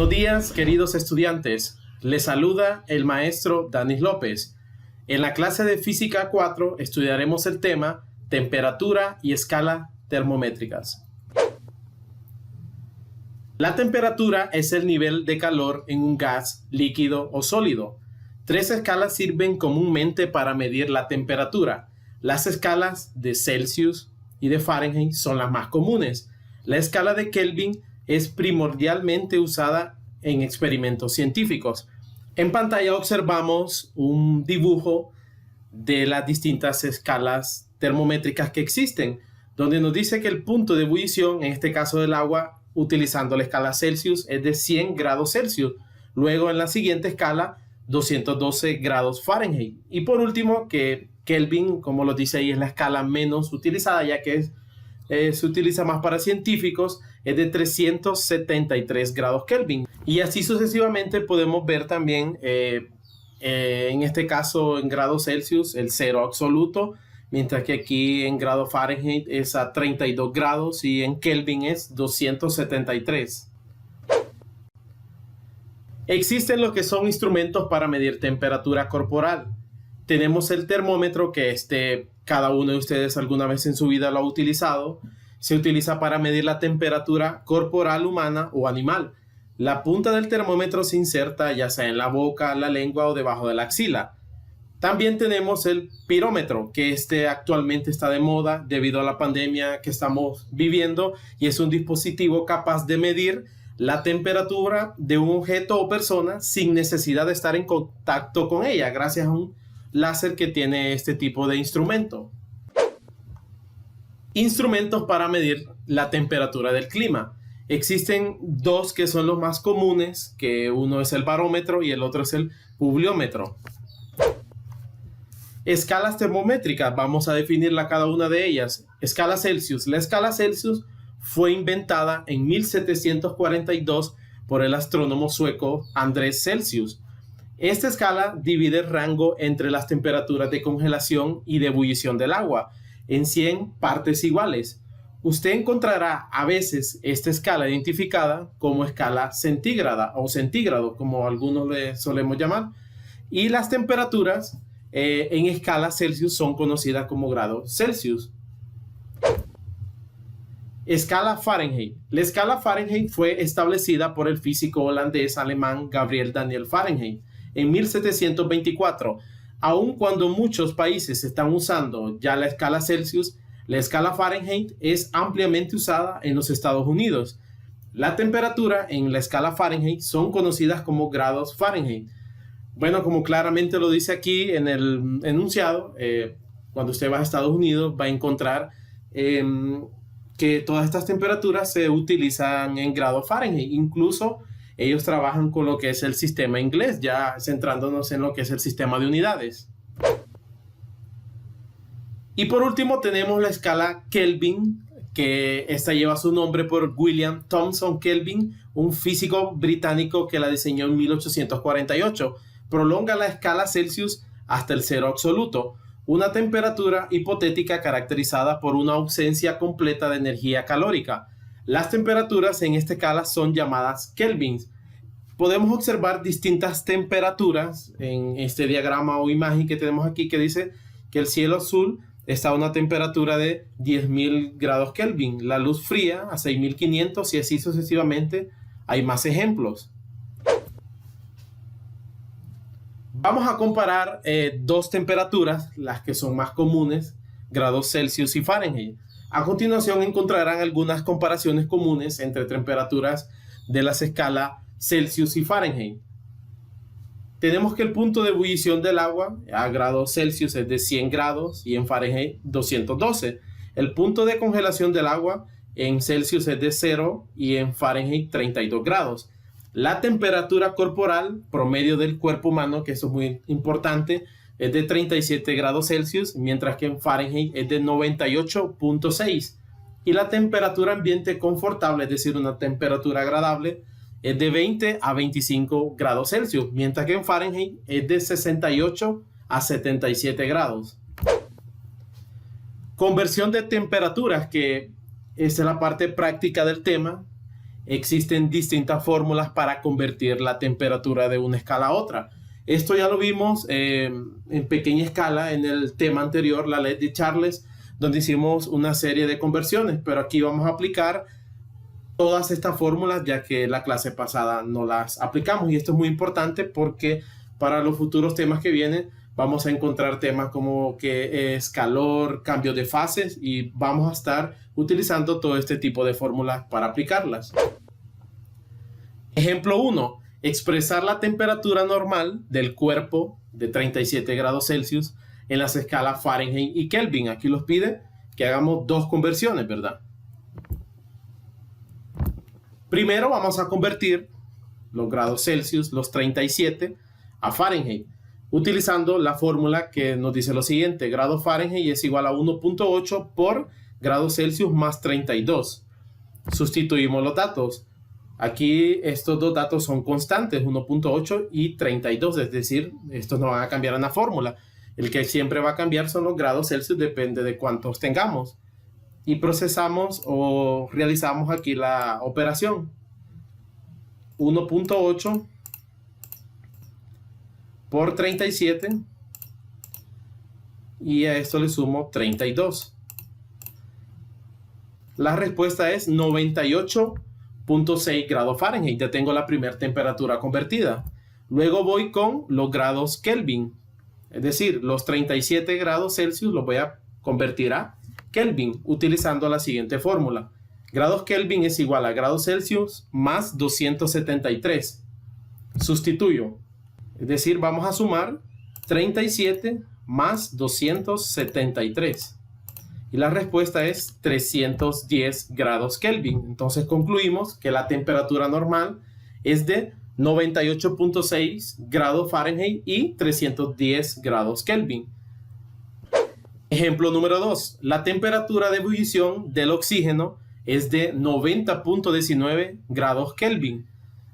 Buenos días, queridos estudiantes. Les saluda el maestro Danis López. En la clase de Física 4 estudiaremos el tema temperatura y escala termométricas. La temperatura es el nivel de calor en un gas, líquido o sólido. Tres escalas sirven comúnmente para medir la temperatura. Las escalas de Celsius y de Fahrenheit son las más comunes. La escala de Kelvin es primordialmente usada en experimentos científicos. En pantalla observamos un dibujo de las distintas escalas termométricas que existen, donde nos dice que el punto de ebullición, en este caso del agua, utilizando la escala Celsius, es de 100 grados Celsius. Luego en la siguiente escala, 212 grados Fahrenheit. Y por último, que Kelvin, como lo dice ahí, es la escala menos utilizada, ya que se utiliza más para científicos, es de 373 grados Kelvin. Y así sucesivamente podemos ver también, en este caso en grados Celsius, el cero absoluto, mientras que aquí en grado Fahrenheit es a 32 grados y en Kelvin es 273. Existen lo que son instrumentos para medir temperatura corporal. Tenemos el termómetro, que cada uno de ustedes alguna vez en su vida lo ha utilizado. Se utiliza para medir la temperatura corporal humana o animal. La punta del termómetro se inserta ya sea en la boca, la lengua o debajo de la axila. También tenemos el pirómetro, que actualmente está de moda debido a la pandemia que estamos viviendo, y es un dispositivo capaz de medir la temperatura de un objeto o persona sin necesidad de estar en contacto con ella, gracias a un láser que tiene este tipo de instrumento. Instrumentos para medir la temperatura del clima. Existen dos que son los más comunes, que uno es el barómetro y el otro es el pluviómetro. Escalas termométricas, vamos a definirla cada una de ellas. Escala Celsius. La escala Celsius fue inventada en 1742 por el astrónomo sueco Andrés Celsius. Esta escala divide el rango entre las temperaturas de congelación y de ebullición del agua en 100 partes iguales. Usted encontrará a veces esta escala identificada como escala centígrada o centígrado, como algunos le solemos llamar, y las temperaturas en escala Celsius son conocidas como grados Celsius. Escala Fahrenheit. La escala Fahrenheit fue establecida por el físico holandés alemán Gabriel Daniel Fahrenheit en 1724. Aun cuando muchos países están usando ya la escala Celsius, la escala Fahrenheit es ampliamente usada en los Estados Unidos. La temperatura en la escala Fahrenheit son conocidas como grados Fahrenheit. Bueno, como claramente lo dice aquí en el enunciado, cuando usted va a Estados Unidos va a encontrar que todas estas temperaturas se utilizan en grados Fahrenheit. Incluso ellos trabajan con lo que es el sistema inglés, ya centrándonos en lo que es el sistema de unidades. Y por último tenemos la escala Kelvin, que esta lleva su nombre por William Thomson Kelvin, un físico británico que la diseñó en 1848. Prolonga la escala Celsius hasta el cero absoluto, una temperatura hipotética caracterizada por una ausencia completa de energía calórica. Las temperaturas en esta escala son llamadas kelvins. Podemos observar distintas temperaturas en este diagrama o imagen que tenemos aquí, que dice que el cielo azul está a una temperatura de 10.000 grados Kelvin, la luz fría a 6.500 y así sucesivamente. Hay más ejemplos. Vamos a comparar dos temperaturas, las que son más comunes, grados Celsius y Fahrenheit. A continuación encontrarán algunas comparaciones comunes entre temperaturas de las escalas Celsius y Fahrenheit. Tenemos que el punto de ebullición del agua a grados Celsius es de 100 grados y en Fahrenheit 212. El punto de congelación del agua en Celsius es de 0 y en Fahrenheit 32 grados. La temperatura corporal promedio del cuerpo humano, que eso es muy importante, es de 37 grados Celsius, mientras que en Fahrenheit es de 98.6. Y la temperatura ambiente confortable, es decir, una temperatura agradable, es de 20 a 25 grados Celsius, mientras que en Fahrenheit es de 68 a 77 grados. Conversión de temperaturas, que esa es la parte práctica del tema. existen distintas fórmulas para convertir la temperatura de una escala a otra. Esto ya lo vimos en pequeña escala en el tema anterior, la ley de Charles, donde hicimos una serie de conversiones, pero aquí vamos a aplicar todas estas fórmulas ya que la clase pasada no las aplicamos, y esto es muy importante porque para los futuros temas que vienen vamos a encontrar temas como que es calor, cambios de fases, y vamos a estar utilizando todo este tipo de fórmulas para aplicarlas. Ejemplo 1. Expresar la temperatura normal del cuerpo de 37 grados Celsius en las escalas Fahrenheit y Kelvin. Aquí nos pide que hagamos dos conversiones, ¿verdad? Primero vamos a convertir los grados Celsius, los 37, a Fahrenheit, utilizando la fórmula que nos dice lo siguiente: grado Fahrenheit es igual a 1.8 por grado Celsius más 32. Sustituimos los datos. Aquí estos dos datos son constantes, 1.8 y 32, es decir, estos no van a cambiar en la fórmula. El que siempre va a cambiar son los grados Celsius, depende de cuántos tengamos. Y procesamos o realizamos aquí la operación. 1.8 por 37, y a esto le sumo 32. La respuesta es 98.6 grados Fahrenheit. Ya tengo la primera temperatura convertida. Luego voy con los grados Kelvin, es decir, los 37 grados Celsius los voy a convertir a Kelvin utilizando la siguiente fórmula. Grados Kelvin es igual a grados Celsius más 273. Sustituyo. Es decir, vamos a sumar 37 más 273. Y la respuesta es 310 grados Kelvin. Entonces concluimos que la temperatura normal es de 98.6 grados Fahrenheit y 310 grados Kelvin. Ejemplo número 2. La temperatura de ebullición del oxígeno es de 90.19 grados Kelvin.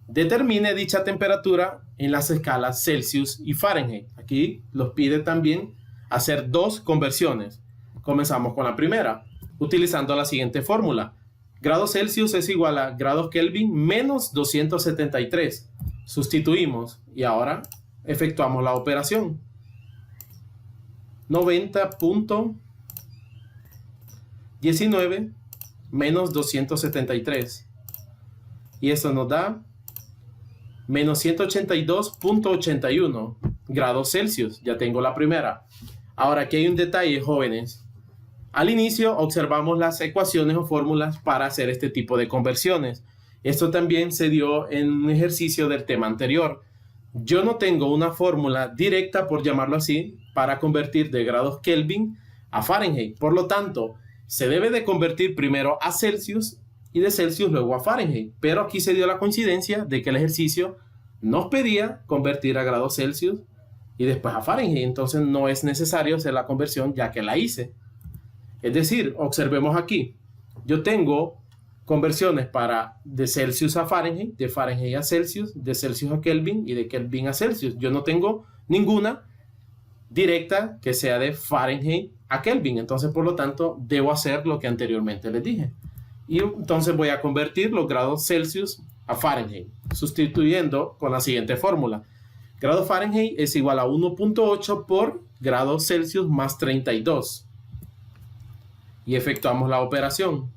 Determine dicha temperatura en las escalas Celsius y Fahrenheit. Aquí nos pide también hacer dos conversiones. Comenzamos con la primera, utilizando la siguiente fórmula. Grados Celsius es igual a grados Kelvin menos 273. Sustituimos y ahora efectuamos la operación. 90.19 menos 273. Y esto nos da menos 182.81 grados Celsius. Ya tengo la primera. Ahora aquí hay un detalle, jóvenes. Al inicio observamos las ecuaciones o fórmulas para hacer este tipo de conversiones. Esto también se dio en un ejercicio del tema anterior. Yo no tengo una fórmula directa, por llamarlo así, para convertir de grados Kelvin a Fahrenheit. Por lo tanto, se debe de convertir primero a Celsius y de Celsius luego a Fahrenheit. Pero aquí se dio la coincidencia de que el ejercicio nos pedía convertir a grados Celsius y después a Fahrenheit. Entonces no es necesario hacer la conversión ya que la hice. Es decir, observemos aquí. Yo tengo conversiones para de Celsius a Fahrenheit, de Fahrenheit a Celsius, de Celsius a Kelvin y de Kelvin a Celsius. Yo no tengo ninguna directa que sea de Fahrenheit a Kelvin. Entonces, por lo tanto, debo hacer lo que anteriormente les dije. Y entonces voy a convertir los grados Celsius a Fahrenheit, sustituyendo con la siguiente fórmula. Grado Fahrenheit es igual a 1.8 por grados Celsius más 32. Y efectuamos la operación.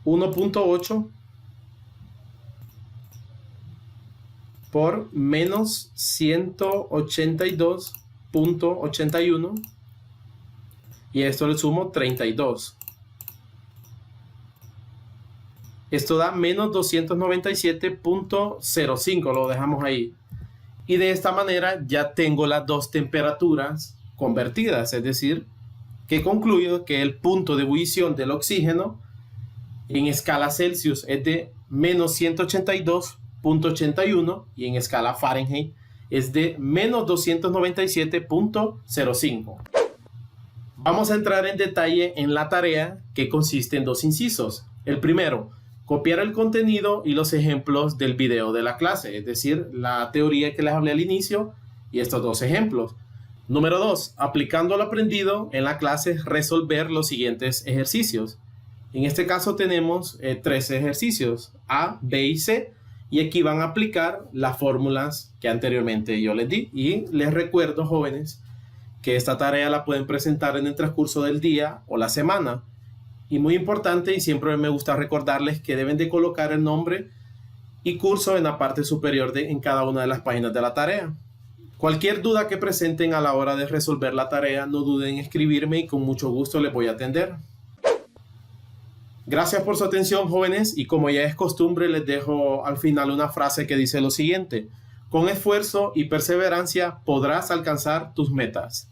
1.8 por menos 182.81. Y a esto le sumo 32. Esto da menos 297.05. Lo dejamos ahí. Y de esta manera ya tengo las dos temperaturas convertidas, es decir, que concluyo que el punto de ebullición del oxígeno en escala Celsius es de menos 182.81 y en escala Fahrenheit es de menos 297.05. Vamos a entrar en detalle en la tarea, que consiste en dos incisos. El primero, copiar el contenido y los ejemplos del video de la clase, es decir, la teoría que les hablé al inicio y estos dos ejemplos. Número 2, aplicando lo aprendido en la clase, resolver los siguientes ejercicios. En este caso tenemos 13 ejercicios, A, B y C, y aquí van a aplicar las fórmulas que anteriormente yo les di. Y les recuerdo, jóvenes, que esta tarea la pueden presentar en el transcurso del día o la semana. Y muy importante, y siempre me gusta recordarles que deben de colocar el nombre y curso en la parte superior en cada una de las páginas de la tarea. Cualquier duda que presenten a la hora de resolver la tarea, no duden en escribirme y con mucho gusto les voy a atender. Gracias por su atención, jóvenes, y como ya es costumbre, les dejo al final una frase que dice lo siguiente: con esfuerzo y perseverancia podrás alcanzar tus metas.